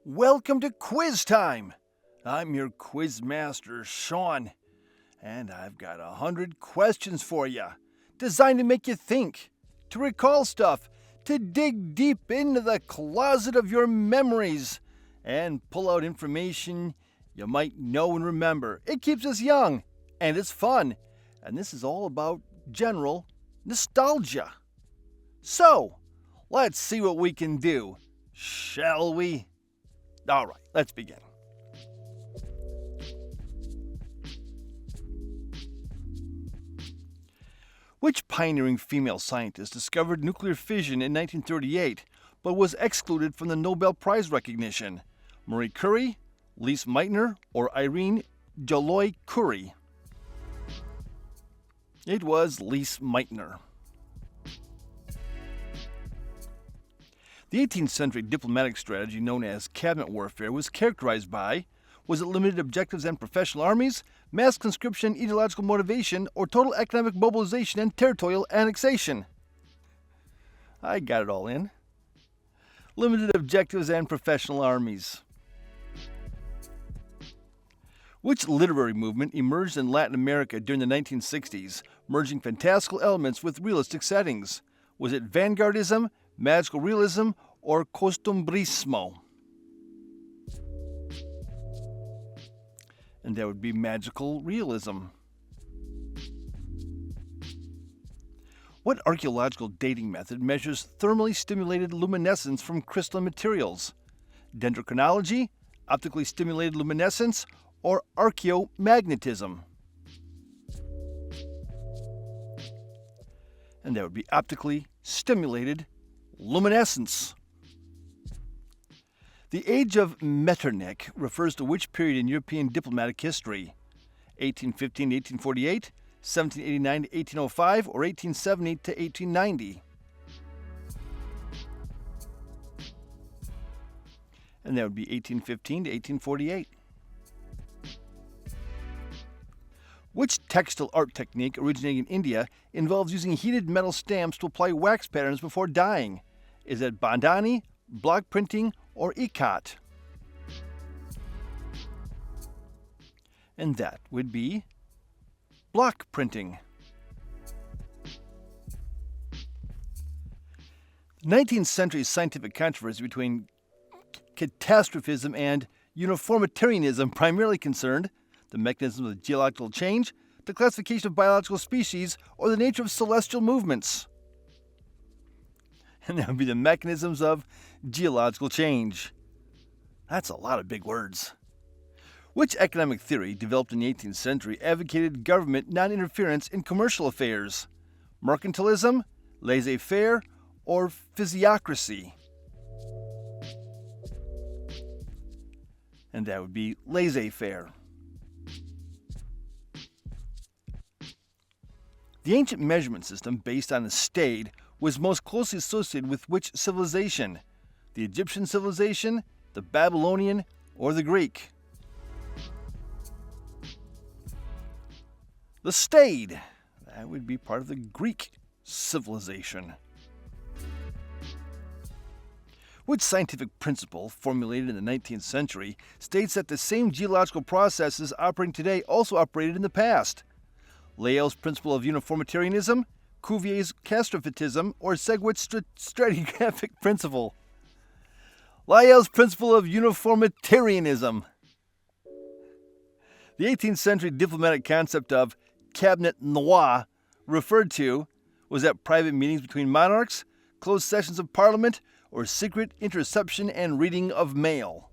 Welcome to Quiz Time! I'm your quiz master, Sean, and I've got 100 questions for you, designed to make you think, to recall stuff, to dig deep into the closet of your memories, and pull out information you might know and remember. It keeps us young, and it's fun, and this is all about general nostalgia. So, let's see what we can do, shall we? All right, let's begin. Which pioneering female scientist discovered nuclear fission in 1938 but was excluded from the Nobel Prize recognition? Marie Curie, Lise Meitner, or Irene Joliot-Curie? It was Lise Meitner. The 18th century diplomatic strategy known as cabinet warfare was characterized by: was it limited objectives and professional armies, mass conscription, ideological motivation, or total economic mobilization and territorial annexation? I got it all in. Limited objectives and professional armies. Which literary movement emerged in Latin America during the 1960s, merging fantastical elements with realistic settings? Was it vanguardism, magical realism, or costumbrismo? And that would be magical realism. What archaeological dating method measures thermally stimulated luminescence from crystalline materials? Dendrochronology, optically stimulated luminescence, or archaeomagnetism? And that would be optically stimulated luminescence. The age of Metternich refers to which period in European diplomatic history? 1815 to 1848, 1789 to 1805, or 1870 to 1890? And that would be 1815 to 1848. Which textile art technique originating in India involves using heated metal stamps to apply wax patterns before dyeing? Is it bandhani, block printing, or ikat? And that would be block printing. 19th century scientific controversy between catastrophism and uniformitarianism primarily concerned the mechanism of geological change, the classification of biological species, or the nature of celestial movements. And that would be the mechanisms of geological change. That's a lot of big words. Which economic theory, developed in the 18th century, advocated government non-interference in commercial affairs? Mercantilism, laissez-faire, or physiocracy? And that would be laissez-faire. The ancient measurement system, based on the stade, was most closely associated with which civilization? The Egyptian civilization, the Babylonian, or the Greek? The stade. That would be part of the Greek civilization. Which scientific principle, formulated in the 19th century, states that the same geological processes operating today also operated in the past? Lyell's principle of uniformitarianism, Cuvier's castrophytism, or Seguet's stratigraphic principle? Lyell's principle of uniformitarianism. The 18th century diplomatic concept of cabinet noir referred to was at private meetings between monarchs, closed sessions of parliament, or secret interception and reading of mail.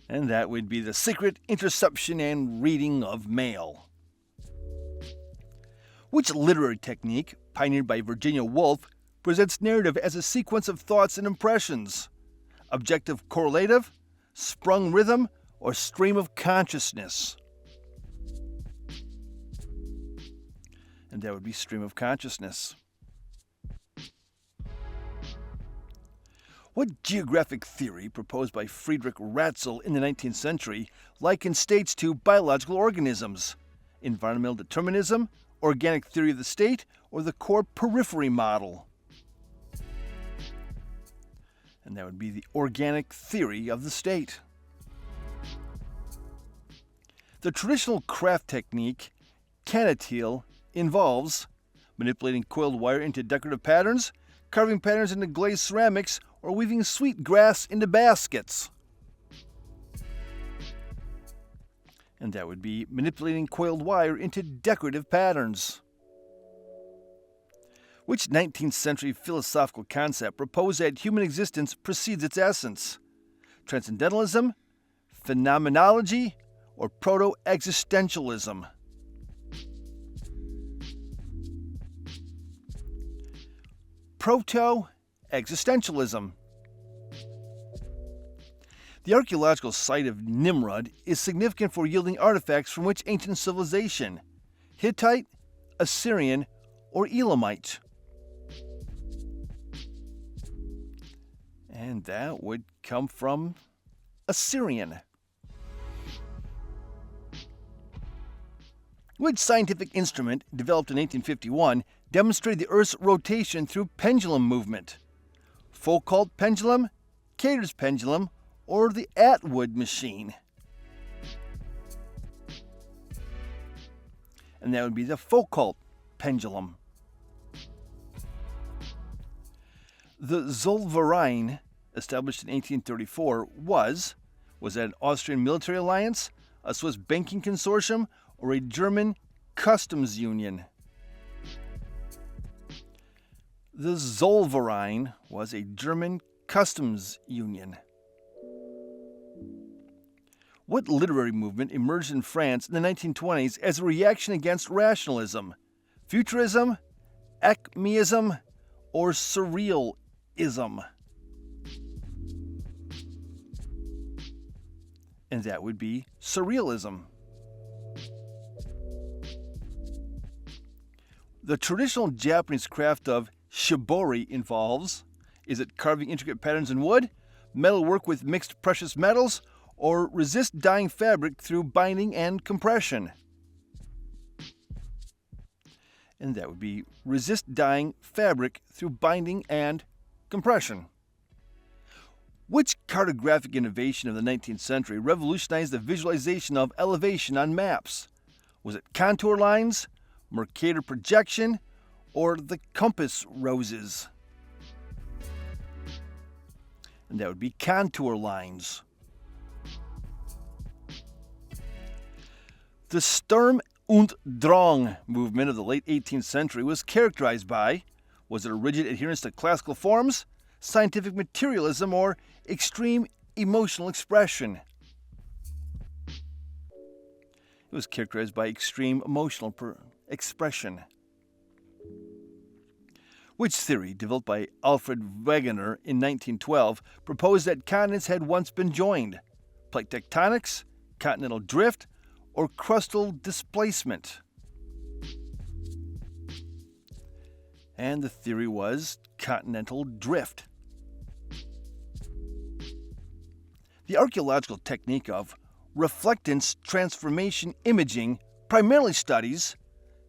And that would be the secret interception and reading of mail. Which literary technique, pioneered by Virginia Woolf, presents narrative as a sequence of thoughts and impressions? Objective correlative, sprung rhythm, or stream of consciousness? And that would be stream of consciousness. What geographic theory, proposed by Friedrich Ratzel in the 19th century, likened states to biological organisms? Environmental determinism, organic theory of the state, or the core periphery model? And that would be the organic theory of the state. The traditional craft technique, canatille, involves manipulating coiled wire into decorative patterns, carving patterns into glazed ceramics, or weaving sweet grass into baskets. And that would be manipulating coiled wire into decorative patterns. Which 19th century philosophical concept proposed that human existence precedes its essence? Transcendentalism, phenomenology, or proto-existentialism? Proto-existentialism. The archaeological site of Nimrud is significant for yielding artifacts from which ancient civilization? Hittite, Assyrian, or Elamite? And that would come from Assyrian. Which scientific instrument, developed in 1851, demonstrated the Earth's rotation through pendulum movement? Foucault pendulum, Cator's pendulum, or the Atwood machine? And that would be the Foucault pendulum. The Zollverein, established in 1834, was that an Austrian military alliance, a Swiss banking consortium, or a German customs union? The Zollverein was a German customs union. What literary movement emerged in France in the 1920s as a reaction against rationalism? Futurism, Acmeism, or Surrealism? And that would be Surrealism. The traditional Japanese craft of shibori involves, is it carving intricate patterns in wood, metalwork with mixed precious metals, or resist dyeing fabric through binding and compression? And that would be resist dyeing fabric through binding and compression. Which cartographic innovation of the 19th century revolutionized the visualization of elevation on maps? Was it contour lines, Mercator projection, or the compass roses? And that would be contour lines. The Sturm und Drang movement of the late 18th century was characterized by, was it a rigid adherence to classical forms, scientific materialism, or extreme emotional expression? It was characterized by extreme emotional expression. Which theory, developed by Alfred Wegener in 1912, proposed that continents had once been joined? Plate tectonics, continental drift, or crustal displacement? And the theory was continental drift. The archaeological technique of reflectance transformation imaging primarily studies,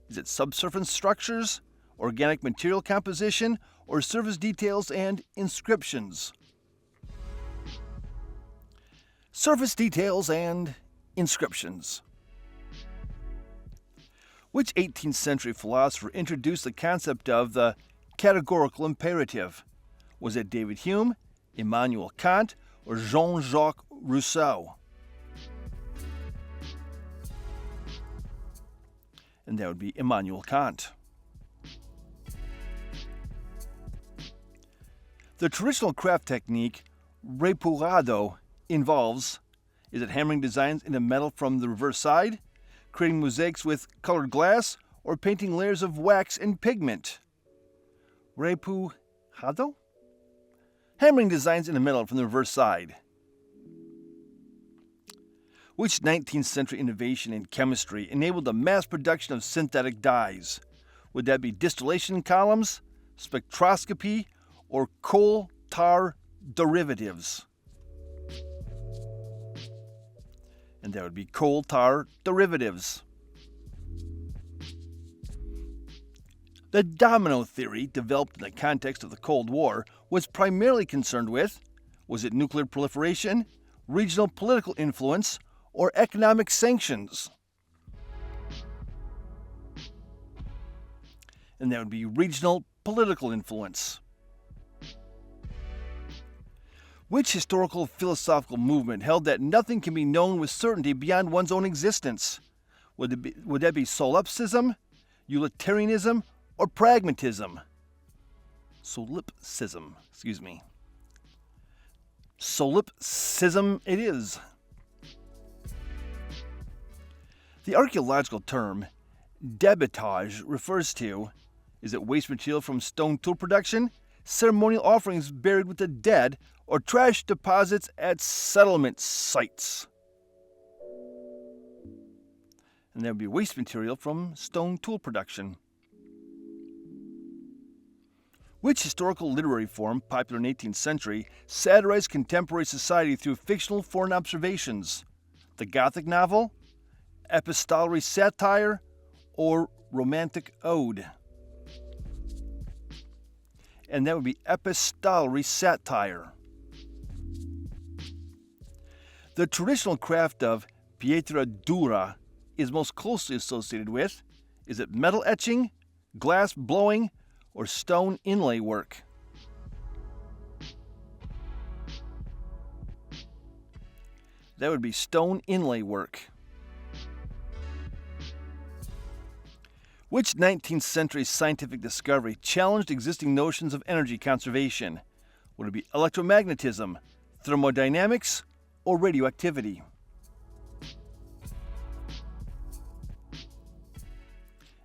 is it subsurface structures, organic material composition, or surface details and inscriptions? Surface details and inscriptions. Which 18th century philosopher introduced the concept of the categorical imperative? Was it David Hume, Immanuel Kant, or Jean-Jacques Rousseau? And that would be Immanuel Kant. The traditional craft technique, repurado, involves, is it hammering designs into metal from the reverse side, creating mosaics with colored glass, or painting layers of wax and pigment? Repurado? Hammering designs into metal from the reverse side. Which 19th century innovation in chemistry enabled the mass production of synthetic dyes? Would that be distillation columns, spectroscopy, or coal tar derivatives? And that would be coal tar derivatives. The domino theory, developed in the context of the Cold War, was primarily concerned with Was it nuclear proliferation, regional political influence, or economic sanctions? And that would be regional political influence. Which historical philosophical movement held that nothing can be known with certainty beyond one's own existence? Would that be solipsism, utilitarianism, or pragmatism? Solipsism it is. The archaeological term debitage refers to, is it waste material from stone tool production, ceremonial offerings buried with the dead, or trash deposits at settlement sites? And that would be waste material from stone tool production. Which historical literary form, popular in the 18th century, satirized contemporary society through fictional foreign observations? The Gothic novel, epistolary satire, or romantic ode? And that would be epistolary satire. The traditional craft of pietra dura is most closely associated with, is it metal etching, glass blowing, or stone inlay work? That would be stone inlay work. Which 19th century scientific discovery challenged existing notions of energy conservation? Would it be electromagnetism, thermodynamics, or radioactivity?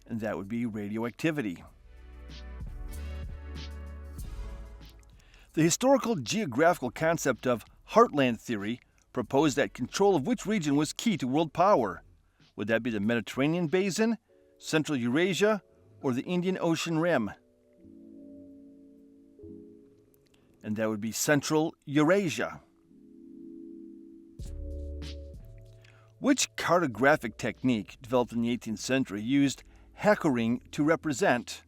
And that would be radioactivity. The historical geographical concept of heartland theory proposed that control of which region was key to world power. Would that be the Mediterranean basin, Central Eurasia, or the Indian Ocean rim? And that would be Central Eurasia. Which cartographic technique developed in the 18th century used hackering to represent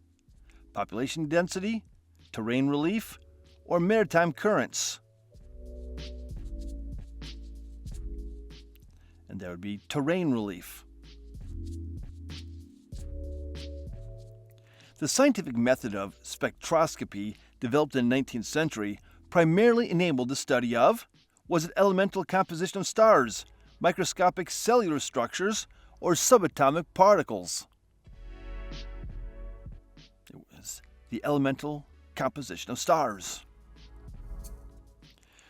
population density, terrain relief, or maritime currents? And that would be terrain relief. The scientific method of spectroscopy, developed in the 19th century, primarily enabled the study of, was it elemental composition of stars, microscopic cellular structures, or subatomic particles? It was the elemental composition of stars.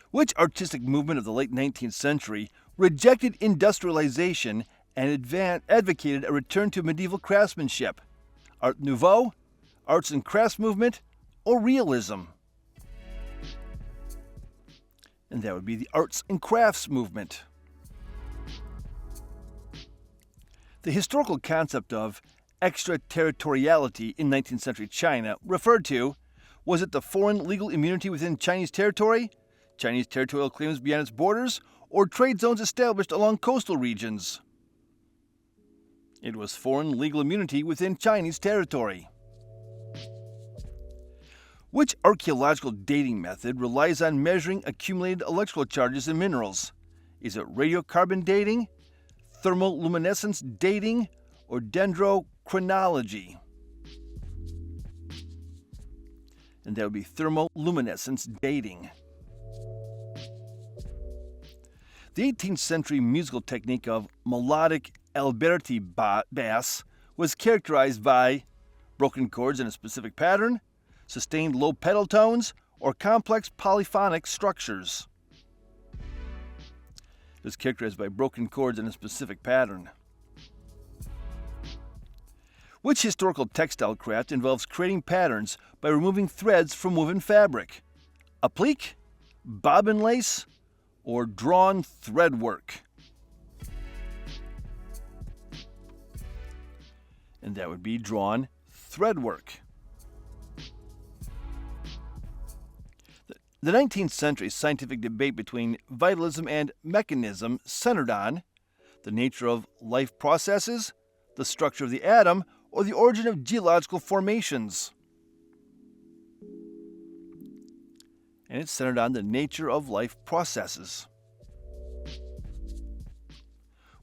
Which artistic movement of the late 19th century rejected industrialization and advocated a return to medieval craftsmanship? Art Nouveau, arts and crafts movement, or realism? And that would be the arts and crafts movement. The historical concept of extraterritoriality in 19th century China referred to, was it the foreign legal immunity within Chinese territory, Chinese territorial claims beyond its borders, or trade zones established along coastal regions? It was foreign legal immunity within Chinese territory. Which archaeological dating method relies on measuring accumulated electrical charges in minerals? Is it radiocarbon dating, thermoluminescence dating, or dendrochronology? And that would be thermoluminescence dating. The 18th century musical technique of melodic Alberti bass was characterized by broken chords in a specific pattern, sustained low pedal tones, or complex polyphonic structures. It was characterized by broken chords in a specific pattern. Which historical textile craft involves creating patterns by removing threads from woven fabric? Applique, bobbin lace, or drawn thread work? And that would be drawn thread work. The 19th century scientific debate between vitalism and mechanism centered on the nature of life processes, the structure of the atom, or the origin of geological formations. and it's centered on the nature of life processes.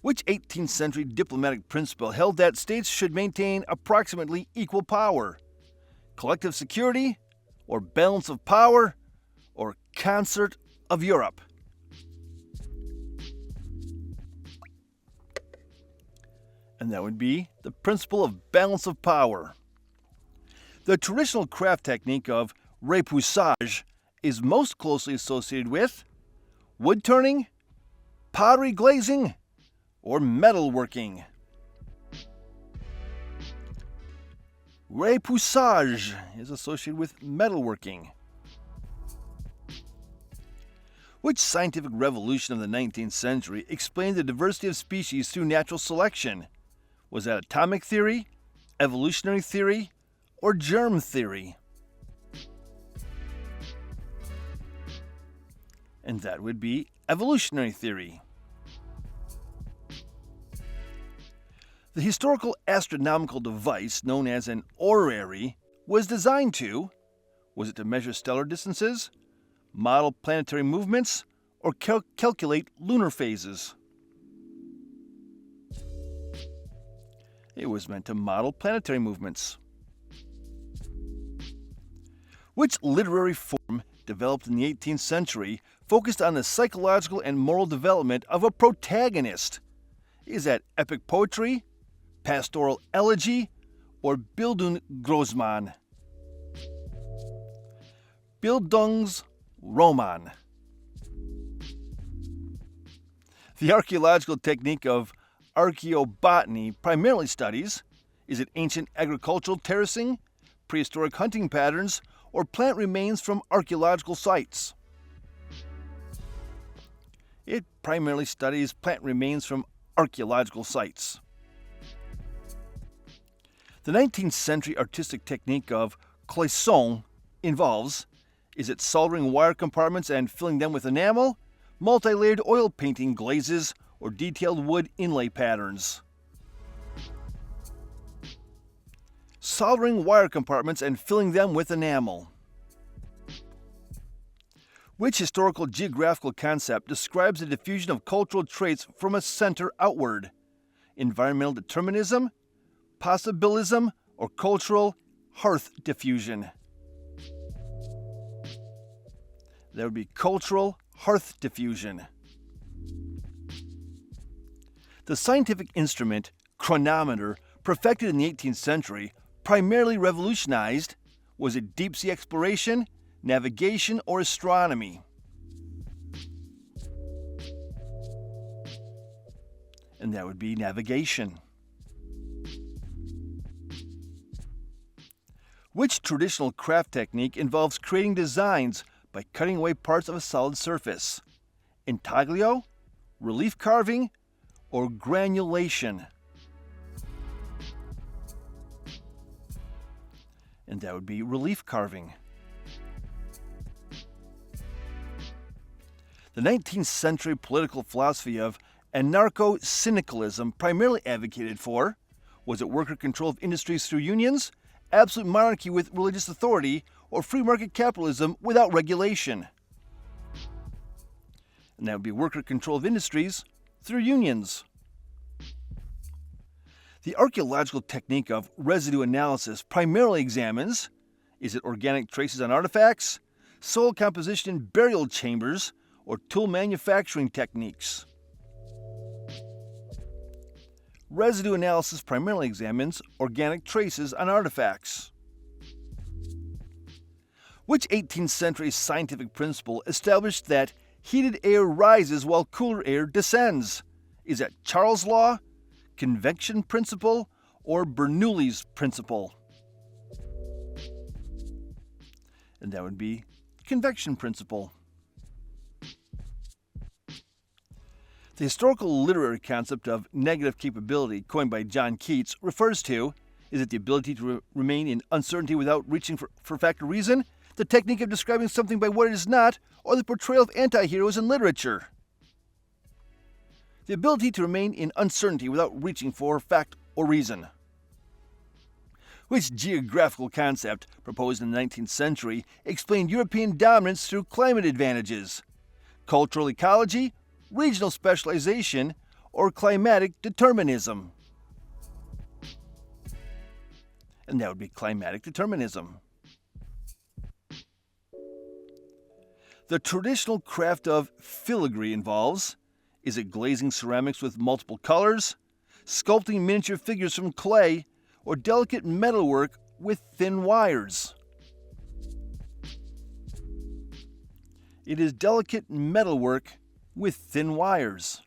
Which 18th century diplomatic principle held that states should maintain approximately equal power? Collective security, or balance of power, or concert of Europe? And that would be the principle of balance of power. The traditional craft technique of repoussage is most closely associated with wood turning, pottery glazing, or metalworking. Repoussage is associated with metalworking. Which scientific revolution of the 19th century explained the diversity of species through natural selection? Was that atomic theory, evolutionary theory, or germ theory? And that would be evolutionary theory. The historical astronomical device known as an orrery was designed to, was it to measure stellar distances, model planetary movements, or calculate lunar phases? It was meant to model planetary movements. Which literary form developed in the 18th century focused on the psychological and moral development of a protagonist? Is that epic poetry, pastoral elegy, or Bildungsroman? Bildungsroman. The archaeological technique of archaeobotany primarily studies, is it ancient agricultural terracing, prehistoric hunting patterns, or plant remains from archaeological sites? It primarily studies plant remains from archaeological sites. The 19th century artistic technique of cloisonne involves, is it soldering wire compartments and filling them with enamel, multi-layered oil painting glazes, or detailed wood inlay patterns? Soldering wire compartments and filling them with enamel. Which historical geographical concept describes the diffusion of cultural traits from a center outward? Environmental determinism, possibilism, or cultural hearth diffusion? That would be cultural hearth diffusion. The scientific instrument, chronometer, perfected in the 18th century, primarily revolutionized, was it deep sea exploration, navigation, or astronomy? And that would be navigation. Which traditional craft technique involves creating designs by cutting away parts of a solid surface? Intaglio, relief carving, or granulation? And that would be relief carving. The 19th century political philosophy of anarcho-syndicalism primarily advocated for, was it worker control of industries through unions, absolute monarchy with religious authority, or free market capitalism without regulation? And that would be worker control of industries through unions. The archaeological technique of residue analysis primarily examines, is it organic traces on artifacts, soil composition in burial chambers, or tool manufacturing techniques? Residue analysis primarily examines organic traces on artifacts. Which 18th century scientific principle established that heated air rises while cooler air descends? Is that Charles' law, convection principle, or Bernoulli's principle? And that would be convection principle. The historical literary concept of negative capability, coined by John Keats, refers to, is it the ability to remain in uncertainty without reaching for fact or reason, the technique of describing something by what it is not, or the portrayal of anti-heroes in literature? The ability to remain in uncertainty without reaching for fact or reason. Which geographical concept, proposed in the 19th century, explained European dominance through climate advantages? Cultural ecology, regional specialization, or climatic determinism? And that would be climatic determinism. The traditional craft of filigree involves: is it glazing ceramics with multiple colors, sculpting miniature figures from clay, or delicate metalwork with thin wires? It is delicate metalwork with thin wires.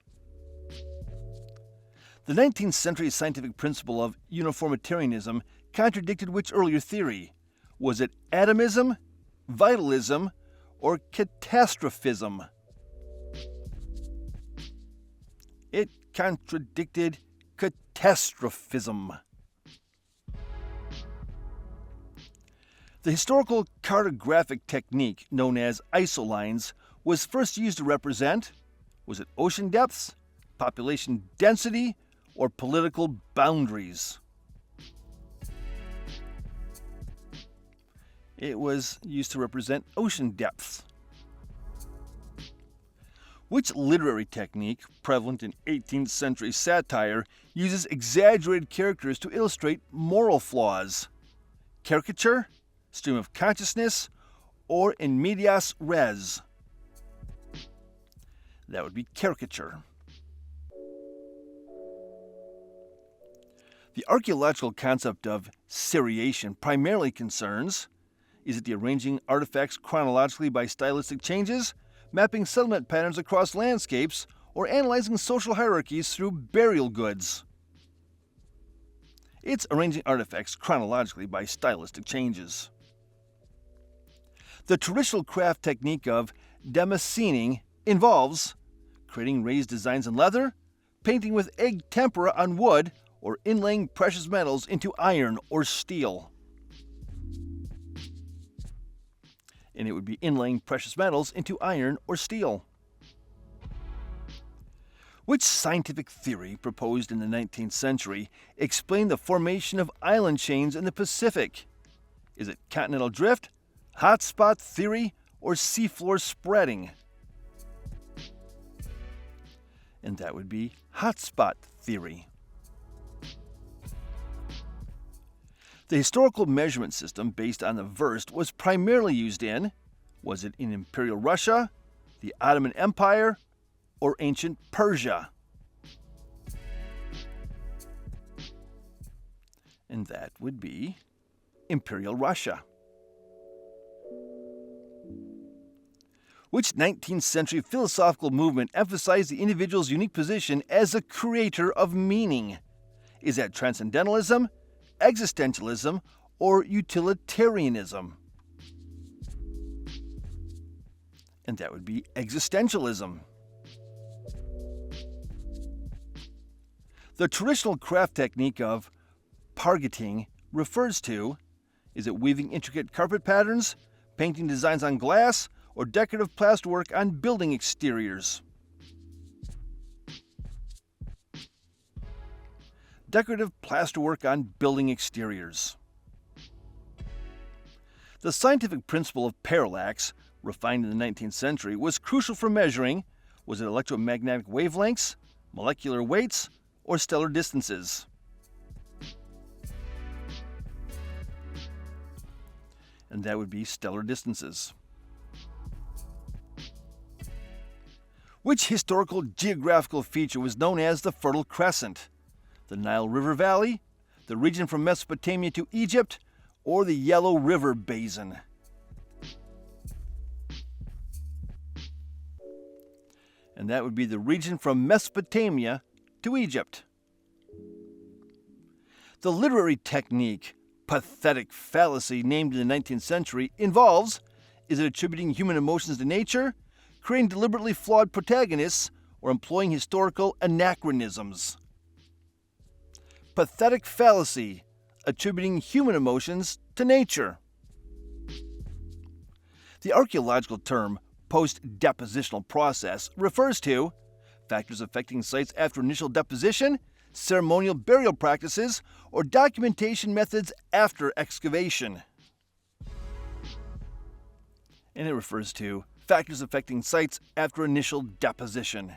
The 19th century scientific principle of uniformitarianism contradicted which earlier theory? Was it atomism, vitalism, or catastrophism? It contradicted catastrophism. The historical cartographic technique known as isolines was first used to represent: was it ocean depths, population density, or political boundaries? It was used to represent ocean depths. Which literary technique, prevalent in 18th century satire, uses exaggerated characters to illustrate moral flaws? Caricature, stream of consciousness, or in medias res? That would be caricature. The archaeological concept of seriation primarily concerns: is it the arranging artifacts chronologically by stylistic changes, mapping settlement patterns across landscapes, or analyzing social hierarchies through burial goods? It's arranging artifacts chronologically by stylistic changes. The traditional craft technique of damascening involves creating raised designs in leather, painting with egg tempera on wood, or inlaying precious metals into iron or steel. And it would be inlaying precious metals into iron or steel. Which scientific theory, proposed in the 19th century, explained the formation of island chains in the Pacific? Is it continental drift, hotspot theory, or seafloor spreading? And that would be hotspot theory. The historical measurement system based on the verst was primarily used in: was it in Imperial Russia, the Ottoman Empire, or ancient Persia? And that would be Imperial Russia. Which 19th century philosophical movement emphasized the individual's unique position as a creator of meaning? Is that transcendentalism, existentialism, or utilitarianism? And that would be existentialism. The traditional craft technique of pargeting refers to: is it weaving intricate carpet patterns, painting designs on glass, or decorative plasterwork on building exteriors? Decorative plasterwork on building exteriors. The scientific principle of parallax, refined in the 19th century, was crucial for measuring: was it electromagnetic wavelengths, molecular weights, or stellar distances? And that would be stellar distances. Which historical geographical feature was known as the Fertile Crescent? The Nile River Valley, the region from Mesopotamia to Egypt, or the Yellow River Basin? And that would be the region from Mesopotamia to Egypt. The literary technique, pathetic fallacy, named in the 19th century, involves: is it attributing human emotions to nature, creating deliberately flawed protagonists, or employing historical anachronisms? Pathetic fallacy, attributing human emotions to nature. The archaeological term post-depositional process refers to factors affecting sites after initial deposition, ceremonial burial practices, or documentation methods after excavation. And it refers to factors affecting sites after initial deposition.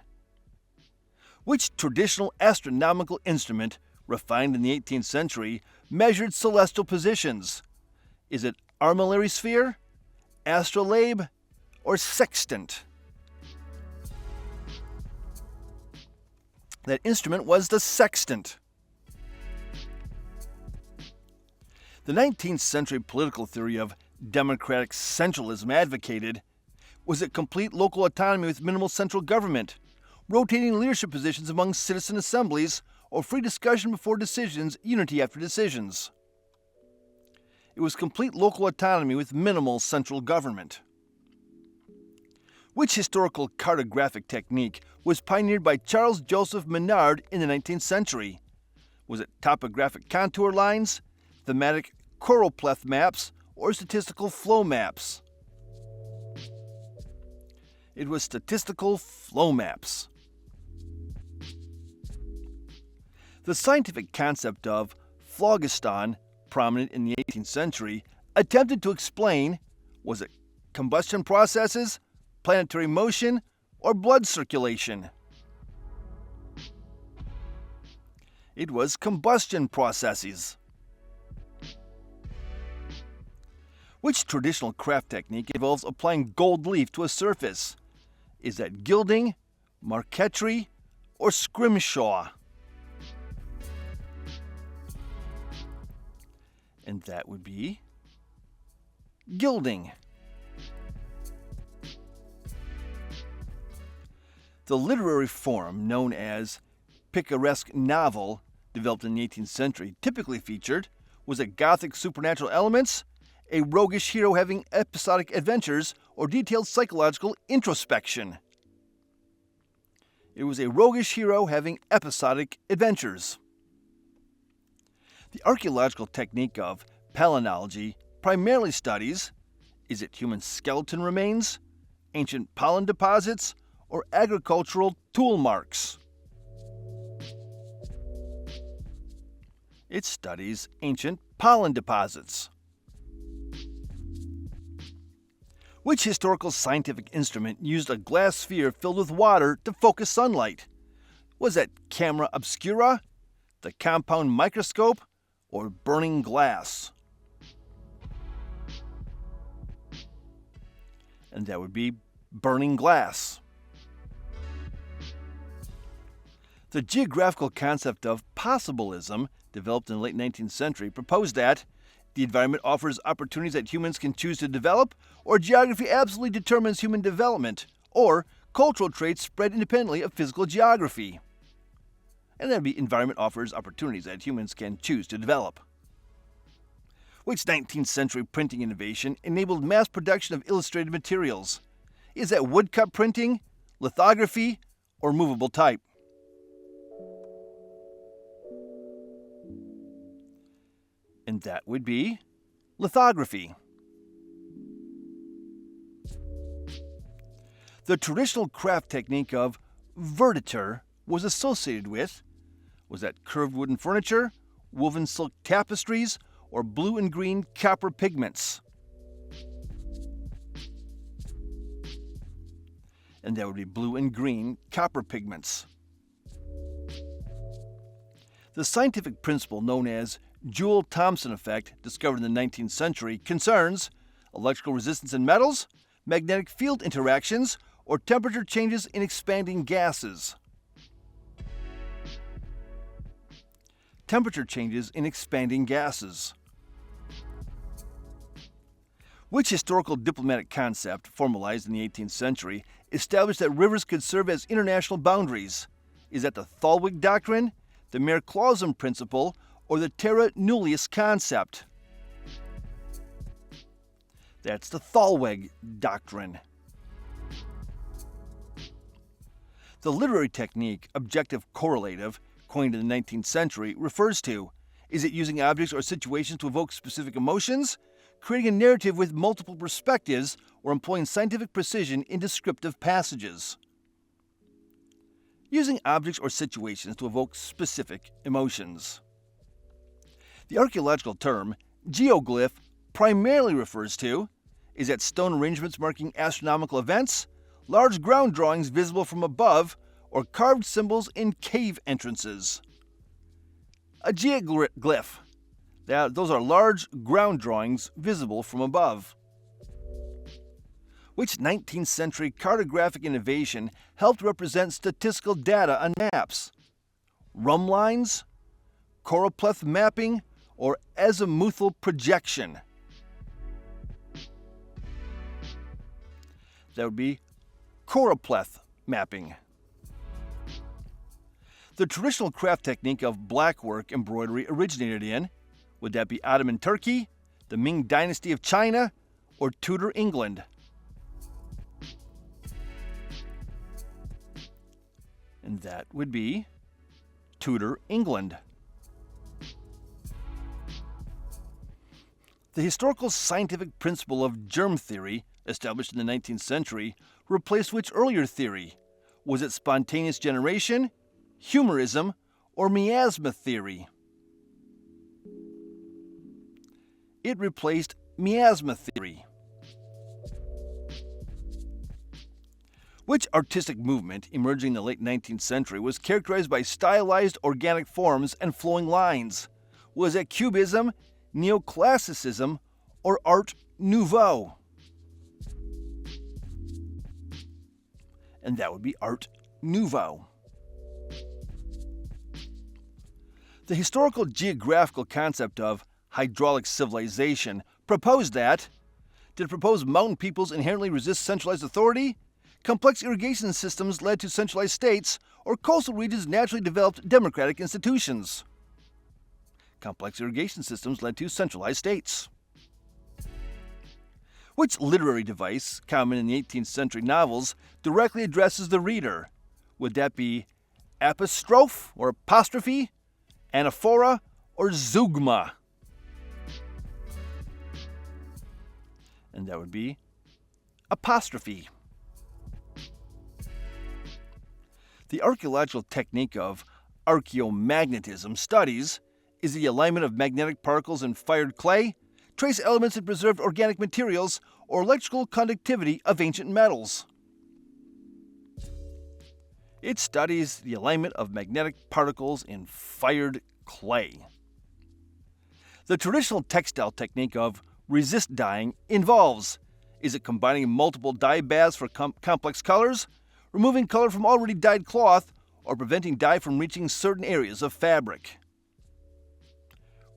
Which traditional astronomical instrument, refined in the 18th century, measured celestial positions? Is it armillary sphere, astrolabe, or sextant? That instrument was the sextant. The 19th century political theory of democratic centralism advocated was it complete local autonomy with minimal central government, rotating leadership positions among citizen assemblies, or free discussion before decisions, unity after decisions. It was complete local autonomy with minimal central government. Which historical cartographic technique was pioneered by Charles Joseph Menard in the 19th century? Was it topographic contour lines, thematic choropleth maps, or statistical flow maps? It was statistical flow maps. The scientific concept of phlogiston, prominent in the 18th century, attempted to explain, was it combustion processes, planetary motion, or blood circulation? It was combustion processes. Which traditional craft technique involves applying gold leaf to a surface? Is that gilding, marquetry, or scrimshaw? And that would be gilding. The literary form known as picaresque novel, developed in the 18th century, typically featured was it Gothic supernatural elements, a roguish hero having episodic adventures, or detailed psychological introspection. It was a roguish hero having episodic adventures. The archaeological technique of palynology primarily studies, is it human skeleton remains, ancient pollen deposits, or agricultural tool marks? It studies ancient pollen deposits. Which historical scientific instrument used a glass sphere filled with water to focus sunlight? Was that camera obscura, the compound microscope, or burning glass? And that would be burning glass. The geographical concept of possibilism, developed in the late 19th century, proposed that the environment offers opportunities that humans can choose to develop, or geography absolutely determines human development, or cultural traits spread independently of physical geography. And that would be environment offers opportunities that humans can choose to develop. Which 19th century printing innovation enabled mass production of illustrated materials? Is that woodcut printing, lithography, or movable type? And that would be lithography. The traditional craft technique of verditure was associated with, was that curved wooden furniture, woven silk tapestries, or blue and green copper pigments? And that would be blue and green copper pigments. The scientific principle known as Joule-Thomson effect, discovered in the 19th century, concerns electrical resistance in metals, magnetic field interactions, or temperature changes in expanding gases. Temperature changes in expanding gases. Which historical diplomatic concept, formalized in the 18th century, established that rivers could serve as international boundaries? Is that the Thalweg Doctrine, the Mare Clausum Principle, or the terra nullius concept? That's the Thalweg Doctrine. The literary technique, objective correlative, coined in the 19th century, refers to, is it using objects or situations to evoke specific emotions, creating a narrative with multiple perspectives, or employing scientific precision in descriptive passages? using objects or situations to evoke specific emotions. The archaeological term geoglyph primarily refers to is that stone arrangements marking astronomical events, large ground drawings visible from above, or carved symbols in cave entrances. A geoglyph. Those are large ground drawings visible from above. Which 19th century cartographic innovation helped represent statistical data on maps? Rhumb lines, choropleth mapping, or azimuthal projection? That would be choropleth mapping. The traditional craft technique of blackwork embroidery originated in, would that be Ottoman Turkey, the Ming Dynasty of China, or Tudor England? And that would be Tudor England. The historical scientific principle of germ theory, established in the 19th century, replaced which earlier theory? Was it spontaneous generation, humorism, or miasma theory? It replaced miasma theory. Which artistic movement emerging in the late 19th century was characterized by stylized organic forms and flowing lines? Was it Cubism, Neoclassicism, or Art Nouveau? And that would be Art Nouveau. The historical geographical concept of hydraulic civilization proposed that, did it propose mountain peoples inherently resist centralized authority? Complex irrigation systems led to centralized states, or coastal regions naturally developed democratic institutions? Complex irrigation systems led to centralized states. Which literary device, common in the 18th century novels, directly addresses the reader? Would that be apostrophe or apostrophe, anaphora, or zeugma? And that would be apostrophe. The archaeological technique of archaeomagnetism studies is the alignment of magnetic particles in fired clay, trace elements in preserved organic materials, or electrical conductivity of ancient metals. It studies the alignment of magnetic particles in fired clay. The traditional textile technique of resist dyeing involves, is it combining multiple dye baths for complex colors, removing color from already dyed cloth, or preventing dye from reaching certain areas of fabric?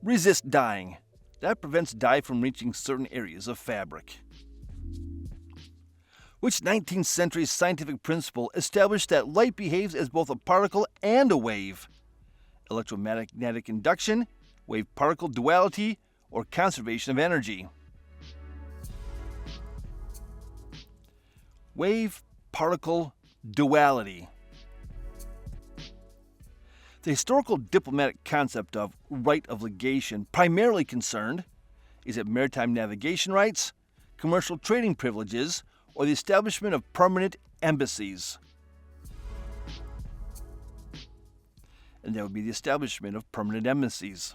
Resist dyeing. That prevents dye from reaching certain areas of fabric. Which 19th century scientific principle established that light behaves as both a particle and a wave? Electromagnetic induction, wave-particle duality, or conservation of energy? Wave-particle duality. The historical diplomatic concept of right of legation primarily concerned, is it maritime navigation rights, commercial trading privileges, or the establishment of permanent embassies? And that would be the establishment of permanent embassies.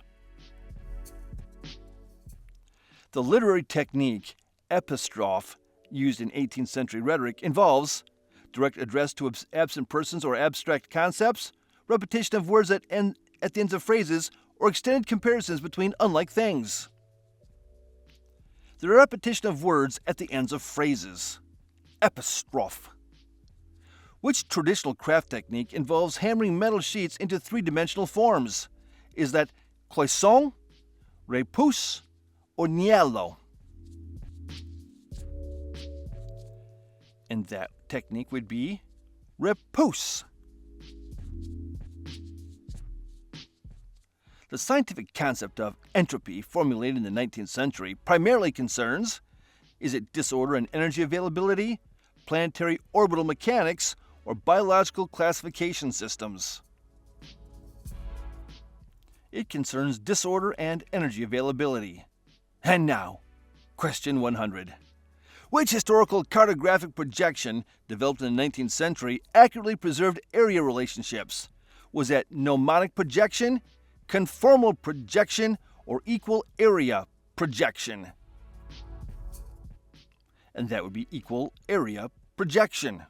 The literary technique epistrophe used in 18th century rhetoric involves direct address to absent persons or abstract concepts, repetition of words at the ends of phrases, or extended comparisons between unlike things. The repetition of words at the ends of phrases. Epistrophe. Which traditional craft technique involves hammering metal sheets into three-dimensional forms? Is that cloisonne, repousse, or niello? And that technique would be repousse. The scientific concept of entropy, formulated in the 19th century, primarily concerns, is it disorder and energy availability, planetary orbital mechanics, or biological classification systems? It concerns disorder and energy availability. And now, question 100. Which historical cartographic projection, developed in the 19th century, accurately preserved area relationships? Was that mnemonic projection, conformal projection, or equal area projection? And that would be equal area projection.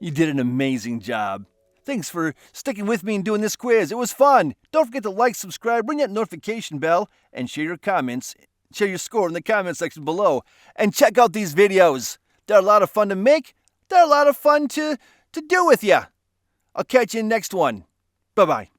You did an amazing job. Thanks for sticking with me and doing this quiz. It was fun. Don't forget to like, subscribe, ring that notification bell, and share your comments. Share your score in the comment section below. And check out these videos. They're a lot of fun to make. They're a lot of fun to do with you. I'll catch you in the next one. Bye-bye.